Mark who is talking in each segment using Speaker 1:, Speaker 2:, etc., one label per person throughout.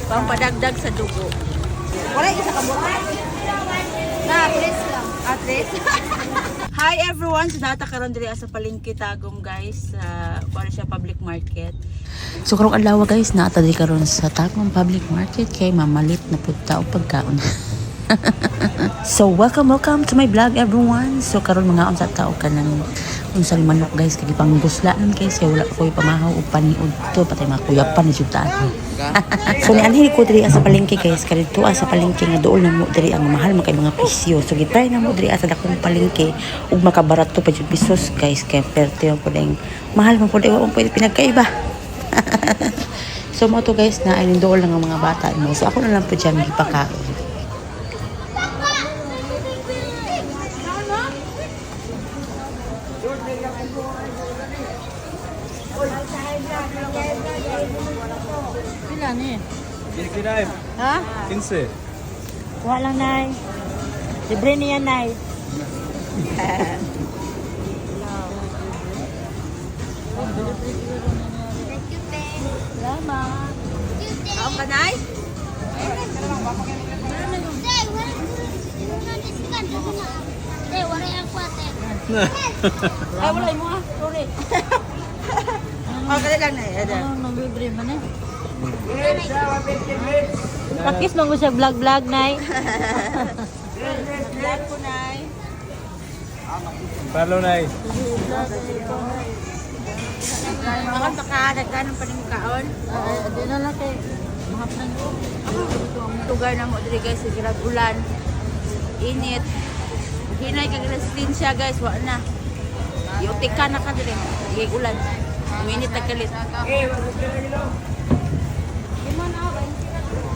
Speaker 1: Pampadagdag sa dugo.
Speaker 2: Wala isa ka mo. Na, please lang.
Speaker 1: Atres. Hi everyone! So data karon diri sa palengke Tagum guys sa para siya public market.
Speaker 3: So karong adlaw guys, naata diri karon sa Tagum Public Market kay mamalit na pud ta og pagkaon. So welcome to my vlog everyone. So karon mga unsa tao kanang unsang manok guys kay pang buslaan kay say wala koy pamahaw og paniud to patay mga kuyapan ni jutaan. So ni anhi ko diri sa palengke guys kay dito sa palengke nga duol na mo diri ang mahal man kay mga presyo. So gitry na mo diri sa dakong palengke ug makabarato pa jud pesos guys kay perte ang puding mahal man pud wa pwede pinagkaiba. So mo to guys na ay duol lang ang mga bata mo. So ako na lang pud diyan gipakaon.
Speaker 1: Pila ni?
Speaker 4: Kinay.
Speaker 1: Ha?
Speaker 4: 15.
Speaker 2: Wala lang, Nay. Libre niya, Nay.
Speaker 1: Salamat. Kaon ka nay? Ay wala mo ah. Sorry. Okay lang na.
Speaker 2: Libre man eh. Pakis mo siya vlog-vlog, Nay.
Speaker 1: Vlog ko nay.
Speaker 4: Palo na eh.
Speaker 1: Makon pa ka daghan pa ning kaon.
Speaker 2: Di na lang kay mahapnan ko.
Speaker 1: Lugar na mo diri guys sa ulan. Init. Hinay kag resistensya guys wa na. Yutik ka na ka diri. Gay ulan. Minit na kalit.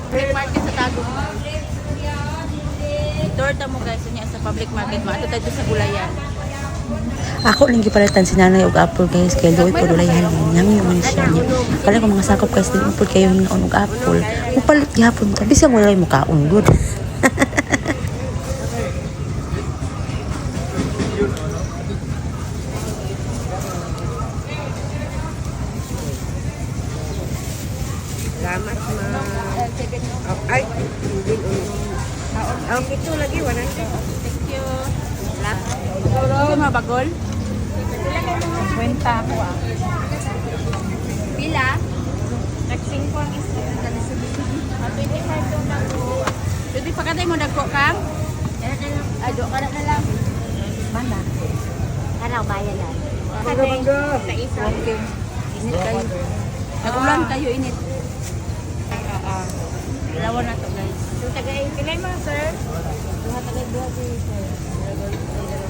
Speaker 1: Public market sa Tagum. Torta mo guys niya sa public market. Maato tayo sa gulayan.
Speaker 3: Ako lang gipalitan si nanay og apple guys kay loy po dulayhan nang yung siya niya. Kala ko mga sakop guys din po kayo ng og apple. Mupalit gihapon ta bisag wala mo kaon good.
Speaker 2: Salamat, Ma. Ay, ito lagi, 100.
Speaker 1: Thank you. Ito mabagol.
Speaker 2: Kwenta ako ah.
Speaker 1: Pila?
Speaker 2: Nag-5 ang isa.
Speaker 1: 25 daw na ko. Pwede pa katay mo dagko kang? Ay, do ka na lang.
Speaker 2: Mana? Ano, bayan lang.
Speaker 1: Sa isa. Okay. Init kayo. Nag-ulan kayo, init. Dalawa na to guys.
Speaker 2: So, pilay mo, sir? Duha si sir.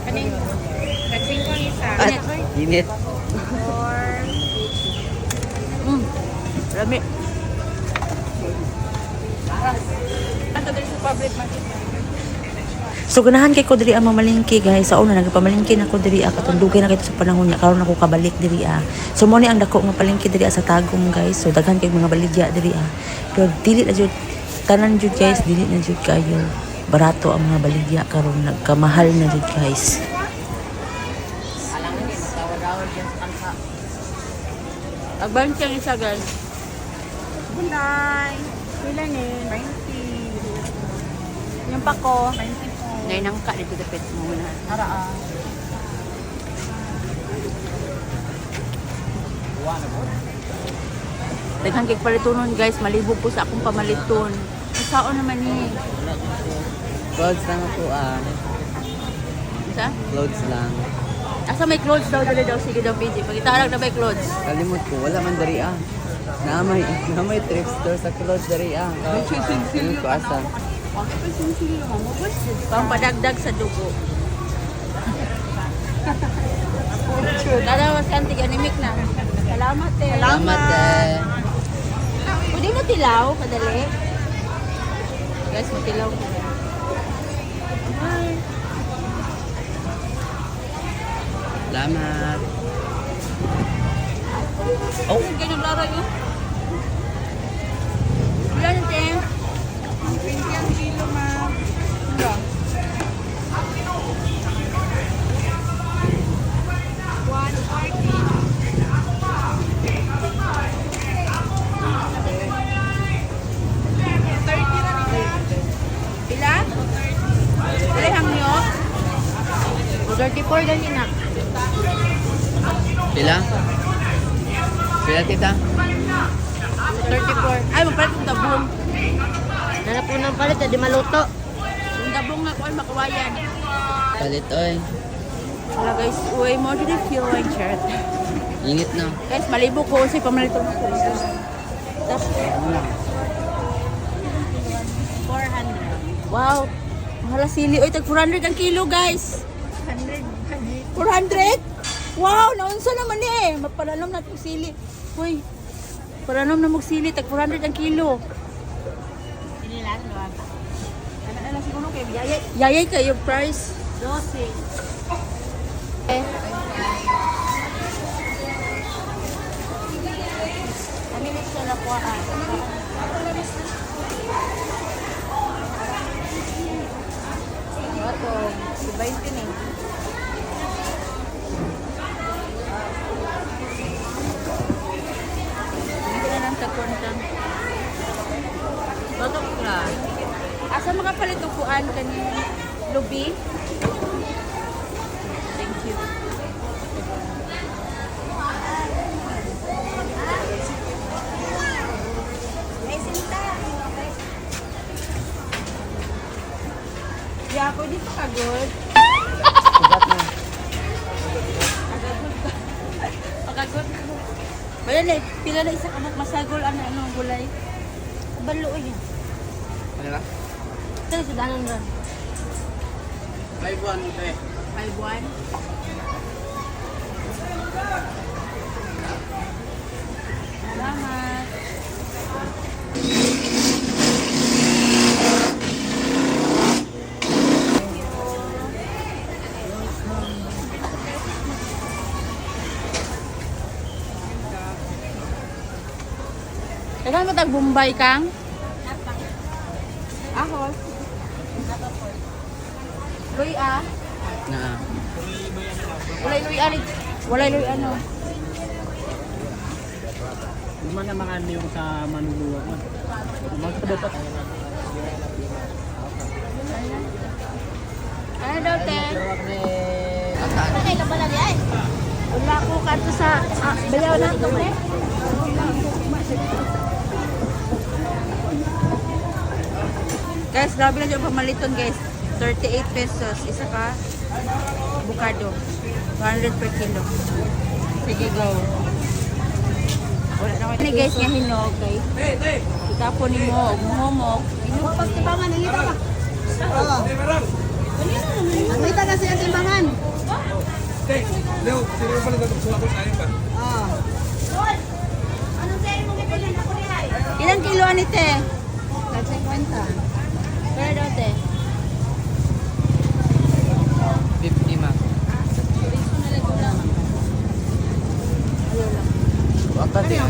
Speaker 2: Kaning, nag-5 ang isa.
Speaker 1: Init.
Speaker 4: Init.
Speaker 1: 4. Rami. Ato dito sa public market.
Speaker 3: So ganahan kay ko diri ang mamalingki guys. Sa una nagapamalingki na ko diri katong dugay na kito sa panahon niya karon ako kabalik diri. So mo ni ang dako nga palingki diri sa Tagum guys. So daghan kay mga baligya diri. Pero dili na jud tanan jud guys, dili na jud kayo barato ang mga baligya karon nagkamahal na jud guys.
Speaker 1: Agban siyang isa guys.
Speaker 2: Bunday. Pila ni? 20. Yung pako? 20 po.
Speaker 1: Ngay nangka dito dapit mo na.
Speaker 2: Ara.
Speaker 1: Daghan kay palitunon guys, malibog po sa akong pamaliton. Sao naman ni?
Speaker 4: Clothes lang ako
Speaker 1: Isa?
Speaker 4: Clothes lang.
Speaker 1: Asa may clothes daw dali daw sige daw PJ. Pagitaarag na may clothes.
Speaker 4: Kalimot ko, wala man dari Namay thrift store sa clothes dari Kalimot ko asa.
Speaker 1: Pampadagdag sa dugo. Kada mas kantig animik na. Salamat eh.
Speaker 4: Salamat eh.
Speaker 1: Pwede mo tilaw kadali. Guys, mo tilaw.
Speaker 4: Salamat.
Speaker 1: Oh, ganyan lara yun. Ilan natin?
Speaker 2: 20 ang kilo, ma'am. 34 ganyan na.
Speaker 4: Pila? Pila tita?
Speaker 2: 34.
Speaker 1: Ay, magpalit yung dabong.
Speaker 2: Hanap po ng palit, di maluto.
Speaker 1: Yung dabong nga ko ay makawayan.
Speaker 4: Palit oy.
Speaker 1: Wala guys, way more than a few wine shirt.
Speaker 4: Init na.
Speaker 1: Guys, malibo ko kasi pamalito na ko. Tapos,
Speaker 2: 400.
Speaker 1: wow. Mahala sili. Oy, tag 400 ang kilo guys. 400? Wow, naunsa naman eh. Mapalanom na itong sili. Uy, palanom na sili. Tag 400 ang kilo.
Speaker 2: Inilan, luwag.
Speaker 1: Ano na siguro kayo? Yayay. Yayay kayo price.
Speaker 2: 12.
Speaker 1: Eh. Kami nito sa lapuan. Ito, si 20 nih. Hindi na lang tagkuntang. Batok ka. Asa makapalit ang kuan kanina? Lubi? Thank you. Yeah, pwede pa kagod.
Speaker 4: Sugat na.
Speaker 1: Pagkagod. Bayan eh, pila na isa kamot masagol ano gulay. Balo yan.
Speaker 4: Ano ba?
Speaker 2: Ito, sudanan na.
Speaker 4: 5-1 eh.
Speaker 1: 5-1. Salamat. Kailan mo tag Bombay kang? Ahos. Luy ah.
Speaker 4: Na.
Speaker 1: Walay luy ari. Walay luy ano.
Speaker 5: Di man na mga yung sa manuluwag mo. Magkabot.
Speaker 1: Ano daw te?
Speaker 4: Asan?
Speaker 2: Ay, kabalag ay.
Speaker 1: Wala ko kanto sa bayaw na ito eh. Guys, grabe lang yung pamaliton guys. 38 pesos. Isa ka bukado. 100 per kilo. Sige, go. Wala na ko. Ini guys nga hinog kay. Itapon ni mo, muhomok. Hinog pas tibangan ang ito ka. Oo. Ang ito kasi ang timbangan.
Speaker 6: Leo, sino pala nagsulat ko sa akin ba?
Speaker 1: Ilang kilo ani te?
Speaker 2: 50.
Speaker 1: Pero daw te.
Speaker 4: 50 ma. Apa din?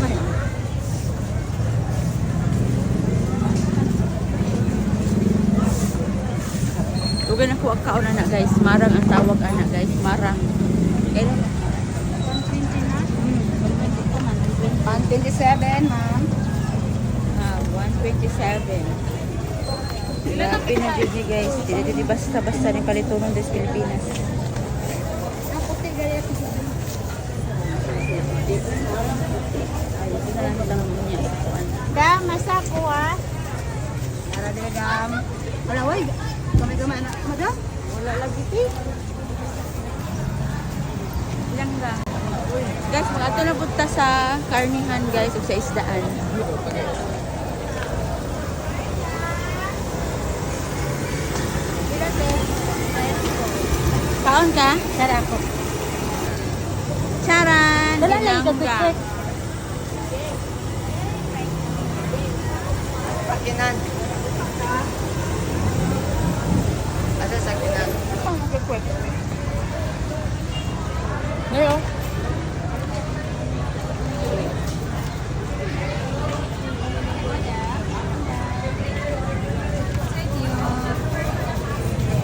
Speaker 1: Huwag na ko ang kauna na guys. Marang ang tawag ana guys. Marang. Kailan?
Speaker 2: 127, ma'am.
Speaker 1: 127. Grabe na dyan ni guys. Hindi basta-basta ni palitunon des Pilipinas.
Speaker 2: Puti gaya ko.
Speaker 1: Ayun na lang lang niya.
Speaker 2: Da, masako ah. Para dili dam. Wala way. Kami na. Madam?
Speaker 1: Wala lagi eh. Ilang lang. Guys, mag-ato na punta sa karnihan guys o sa isdaan. Kaon ka?
Speaker 2: Tara ako.
Speaker 1: Charan!
Speaker 2: Dala lang
Speaker 1: Ilang
Speaker 2: ka
Speaker 1: ka?
Speaker 2: biskwit.
Speaker 4: Sakinan. Asa sakinan?
Speaker 1: Ngayon.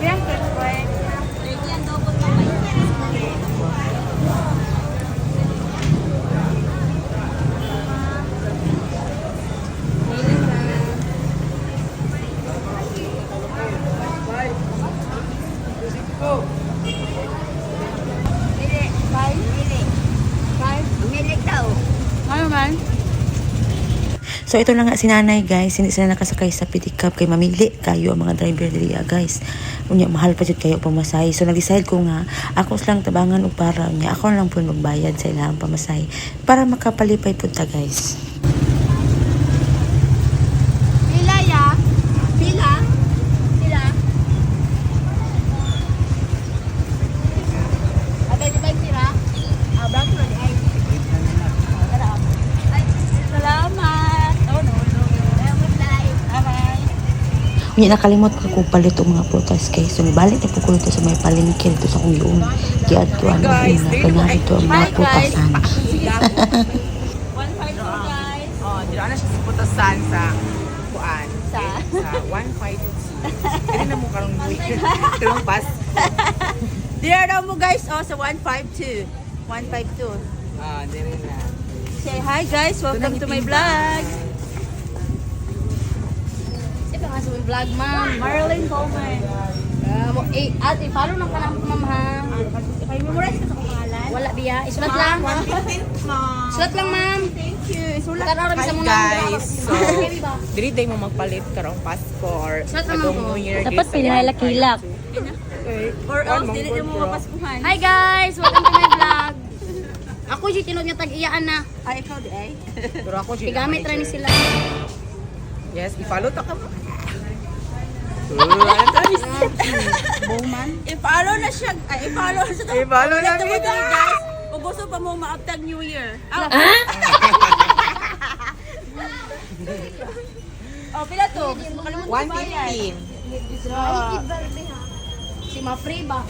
Speaker 1: Ilang biskwit?
Speaker 3: So ito na nga si nanay guys, hindi sila nakasakay sa pedicab kay mamili kayo ang mga driver diri guys. Unya mahal pa jud kayo pamasahe. So nag-decide ko nga ako lang tabangan og para unya ako lang pud magbayad sa ilang pamasahe para makapalipay pud ta guys.
Speaker 1: Pila ya? Pila? Pila? Atay di ba sira? Ah, bang ko na ay. Salamat. Oh no. Bye-bye.
Speaker 3: Unya nakalimot ko kung palit og mga prutas guys. So nibalik na po ko dito sa may palengke dito sa kong giun. Giadto ang una kanya dito ang mga prutasan.
Speaker 1: 152 guys.
Speaker 2: Oh, dito na siya sa putasan sa kuan.
Speaker 1: Sa?
Speaker 2: Sa 152. Kaya na mo karong week. Karong pas.
Speaker 1: Dire daw mo guys, oh sa 152. 152.
Speaker 2: Ah, dire na.
Speaker 1: Say hi guys, welcome to my vlog.
Speaker 7: Ito nga sa vlog, ma'am.
Speaker 1: Marilyn Coleman.
Speaker 7: Ate, follow na ka lang, ma'am, ha?
Speaker 1: Kay memorize ka sa pangalan?
Speaker 7: Wala, biya. Isulat lang. Sulat lang, ma'am.
Speaker 1: Thank you. Isulat.
Speaker 7: Tara,
Speaker 2: Hi
Speaker 7: bisa mo
Speaker 2: guys. So,
Speaker 7: Heavy ba?
Speaker 2: dili day mo magpalit karong Pasko or
Speaker 7: Sulat naman
Speaker 2: adong
Speaker 7: ko.
Speaker 2: New Year.
Speaker 3: Dapat pinahilak-hilak.
Speaker 1: Or else, dili na mo mapaskuhan.
Speaker 7: Hi, guys. Welcome to my vlog. Ako, si tinod nga tag-iyaan na.
Speaker 1: Ay, ikaw di ay.
Speaker 2: Pero ako Gina
Speaker 7: Igamit rin
Speaker 2: manager.
Speaker 7: sila.
Speaker 2: Yes, i-follow ta ka mo.
Speaker 7: Bowman.
Speaker 1: I-follow na siya. Ay, i-follow na siya.
Speaker 2: I-follow na
Speaker 1: Ulit
Speaker 2: kita.
Speaker 1: guys. Kung gusto pa mo ma-uptag New Year. Ah. Oh, pila to? Makalimutan ko ba yan?
Speaker 2: 115.
Speaker 7: Si Mafrey ba?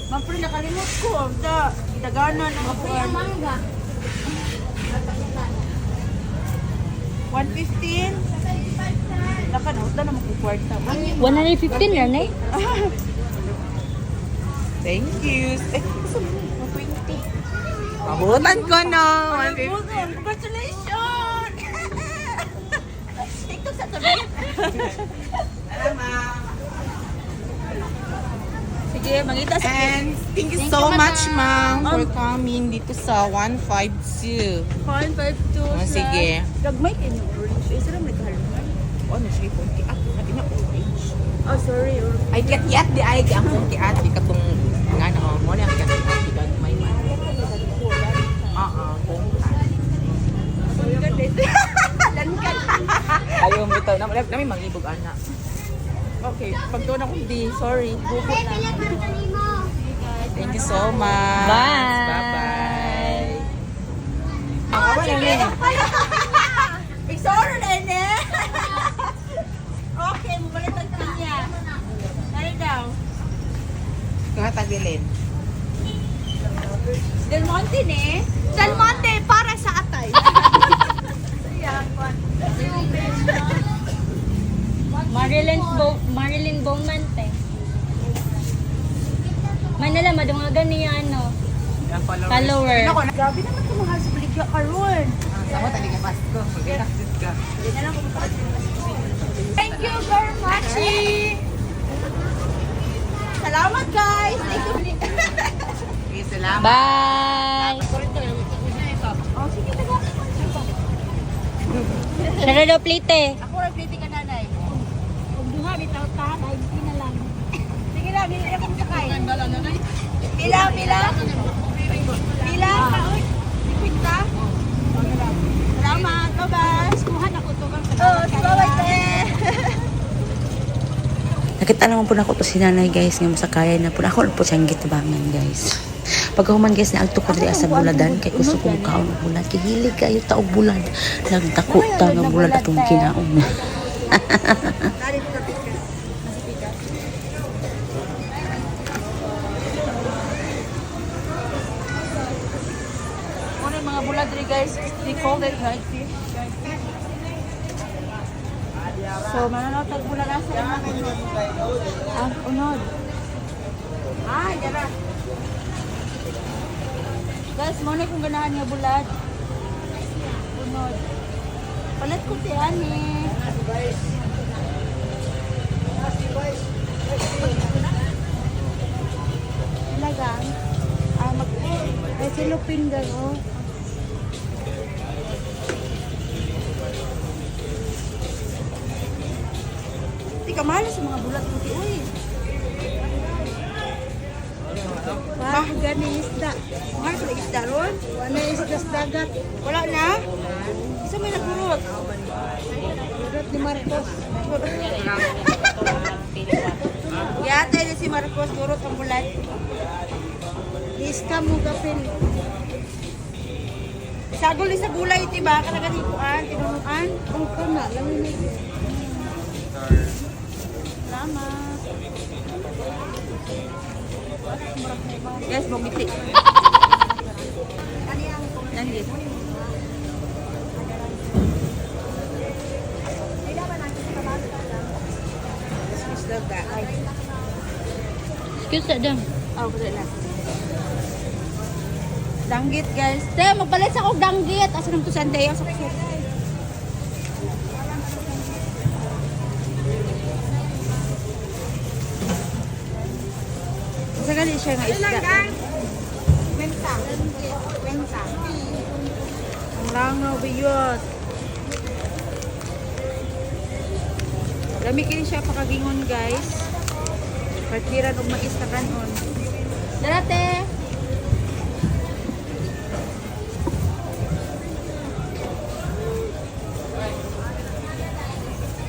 Speaker 1: Ma-free nakalimot ko. Da, itagana ng
Speaker 7: Mafrey ang mangga.
Speaker 1: 115. Nakanood na naman kung kwarta.
Speaker 3: 115 yan eh.
Speaker 2: Thank you. Eh, gusto mo 20. Mabutan ko no. 150.
Speaker 1: Congratulations! TikTok sa tabi. Sige, mangita sa
Speaker 2: And thank you so much, ma'am, for coming dito sa 152.
Speaker 1: 152.
Speaker 2: Oh, sige.
Speaker 1: Gagmay kayo ng orange. Isa lang may kahaluman.
Speaker 2: Oh, nasi konti at natin na orange.
Speaker 1: Oh, sorry.
Speaker 2: Ay, yat di ay ang konti at di katong nga na mo na ang konti at di may man.
Speaker 1: Lankan.
Speaker 2: Ayaw mo ito. Namin maglibog, ana. Okay, pag doon ako di, sorry. Bubo na. Thank you so much.
Speaker 3: Bye.
Speaker 2: Bye-bye.
Speaker 1: Oh, sige. Sorry na eh. Okay, mabalik ang kanya. Ano daw?
Speaker 2: Katagilin.
Speaker 1: Del Monte ne? Del Monte para sa atay.
Speaker 7: Marilyn Bowman, te. Manila, madungagan niya, ano, follower.
Speaker 1: Grabe naman ito mahal sa Baligya karon.
Speaker 2: Sama tali ka Pasko. Mag-exit ka.
Speaker 1: Thank you very much. Salamat guys. Thank you.
Speaker 2: Okay, salamat.
Speaker 3: Bye!
Speaker 1: Oh, sige, taga.
Speaker 3: Sana daw plate eh.
Speaker 1: Ako rin pliti ka nanay.
Speaker 7: Kung duha, bitaw ta, dahil di na lang.
Speaker 1: Sige na, bili ako sakay. Pila, pila. Pila. Pila. Salamat. Bye-bye.
Speaker 7: Kuhan ako to kang
Speaker 1: Oh, bye-bye, te.
Speaker 3: Nakita naman po na ako to si nanay guys nga masakayan na po na ako po siyang gitabangan guys. Pagkahuman guys na agto ko diri sa buladan kay gusto ko mukaon og bulad kay hilig kayo taog bulad nagdako ta nga bulad atong kinaon.
Speaker 1: Ano yung mga bulad rin guys? They call it night fish. So, mananotag bulad na sa ah, unod. Ah, dara. Guys, mo na kung ganahan nga bulad. Unod. Palit ko ti ani. Lagang. Ah, ay silupin gan oh. kamahal sa mga bulat puti. Uy. Bah, gani isda. Mahal sa isda ron? Wala isda sa dagat. Wala na? Isa may nagurot. Gurot ni Marcos. Yata na si Marcos, gurot ang bulat. Iska mo gapin. Sagol ni sa gulay, iti ba? Kanaganikuan, tinunuan. Ang kana, lamin na ito. Salamat. Guys, bumiti. Nandito.
Speaker 7: Excuse Adam.
Speaker 1: Oh, wala na. Danggit, guys. Te, magpalit sa kong danggit. Asa nang tusan, te? Asa ko. Asa gali siya nga isda. Kwenta. Ang langaw, biyot. Lami kini siya pakagingon, guys. Partiran og mais na kanon. Dara,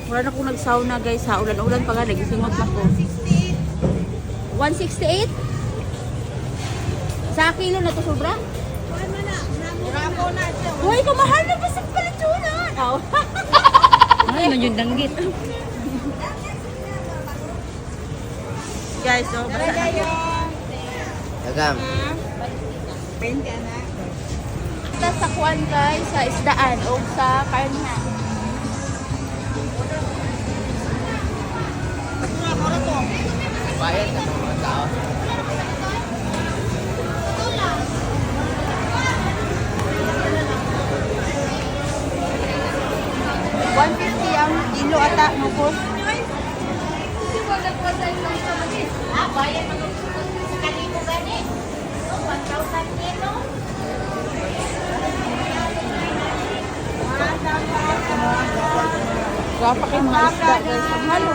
Speaker 1: wala na akong nag-sauna guys ha. Ulan-ulan pa nga. Nagisingot na ko. 168? Sa kilo na to sobra? Uy, kamahal na ba sa palitunan? Oh.
Speaker 7: Ay, man yung danggit.
Speaker 1: Guys, oh, basta na ko.
Speaker 4: Agam.
Speaker 1: Basta sa kuan guys, sa isdaan o sa karna.
Speaker 4: Bayad sa mga tao.
Speaker 1: $150 ang kilo ata, no po? Gapa kayo mga isda guys. Halo.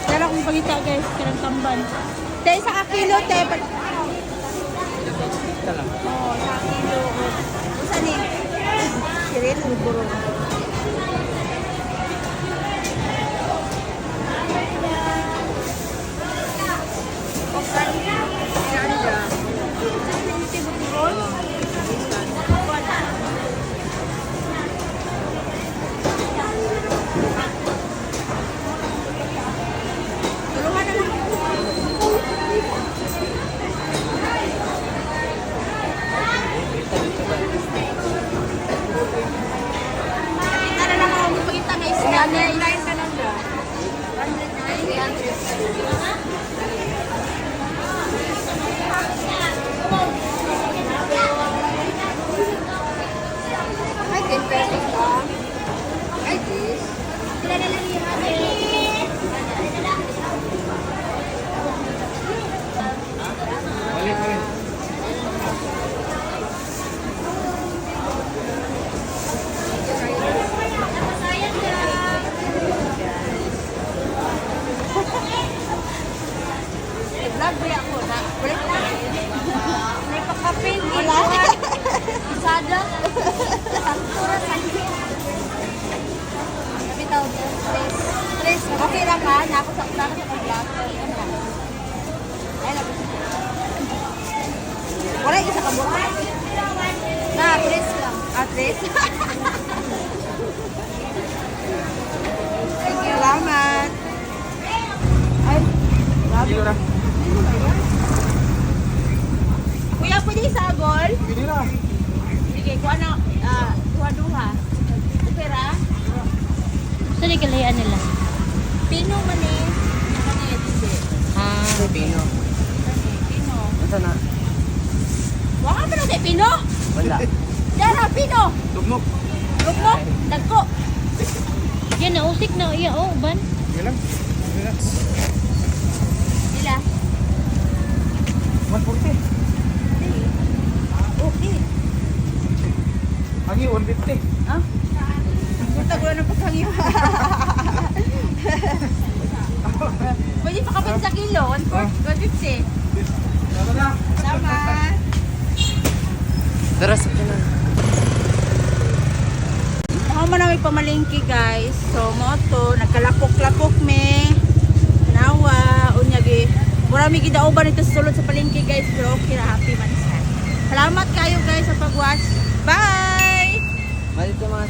Speaker 1: Kaya akong pagita guys, karang tamban. Te, sa kilo, te. Oo, sa kilo. Usa ni? Sirit, buro. Tulungan na lang. Kita na lang ako magpagita ng isda. Line ka lang ba? 109. Ay, 10 pesos ba? Ay, this. Sila na lang yung vlog ba ako na? Break na. May pakapin. Wala. Isada. Saktura sakit. Kami tawag ko. Tres. Okay lang ka? Nakasakta ka sa pag-vlog. Ay, labas. Wala yung isa ka buka. Na, tres lang. Ah, tres? Salamat. Ay, grabe. Kuya, pwede sagol?
Speaker 6: Pwede na.
Speaker 1: Sige, kuha na, duha-duha. Pera?
Speaker 7: Saan yung kalayaan nila?
Speaker 1: Pino man eh.
Speaker 7: Ah,
Speaker 4: Pino.
Speaker 1: Pino.
Speaker 4: Nasa na?
Speaker 1: Wala ka na sa Pino?
Speaker 4: Wala.
Speaker 1: Dara, Pino!
Speaker 6: Tugmok.
Speaker 1: Lukmok, dagko.
Speaker 7: yan na, usik na. Iya, oh, ban.
Speaker 6: Sige lang. Sige lang.
Speaker 1: Sila.
Speaker 6: 140.
Speaker 1: 150. Sama.
Speaker 4: Tara, sa kanan.
Speaker 1: Ako man namin pamalingki guys. So mo to, nagkalapok-lapok me. Nawa, unyagi. Murami gidauban ito sa sulod sa palingki guys. Pero okay na, happy man siya. Salamat kayo guys sa pag-watch. Bye!
Speaker 4: Malito mga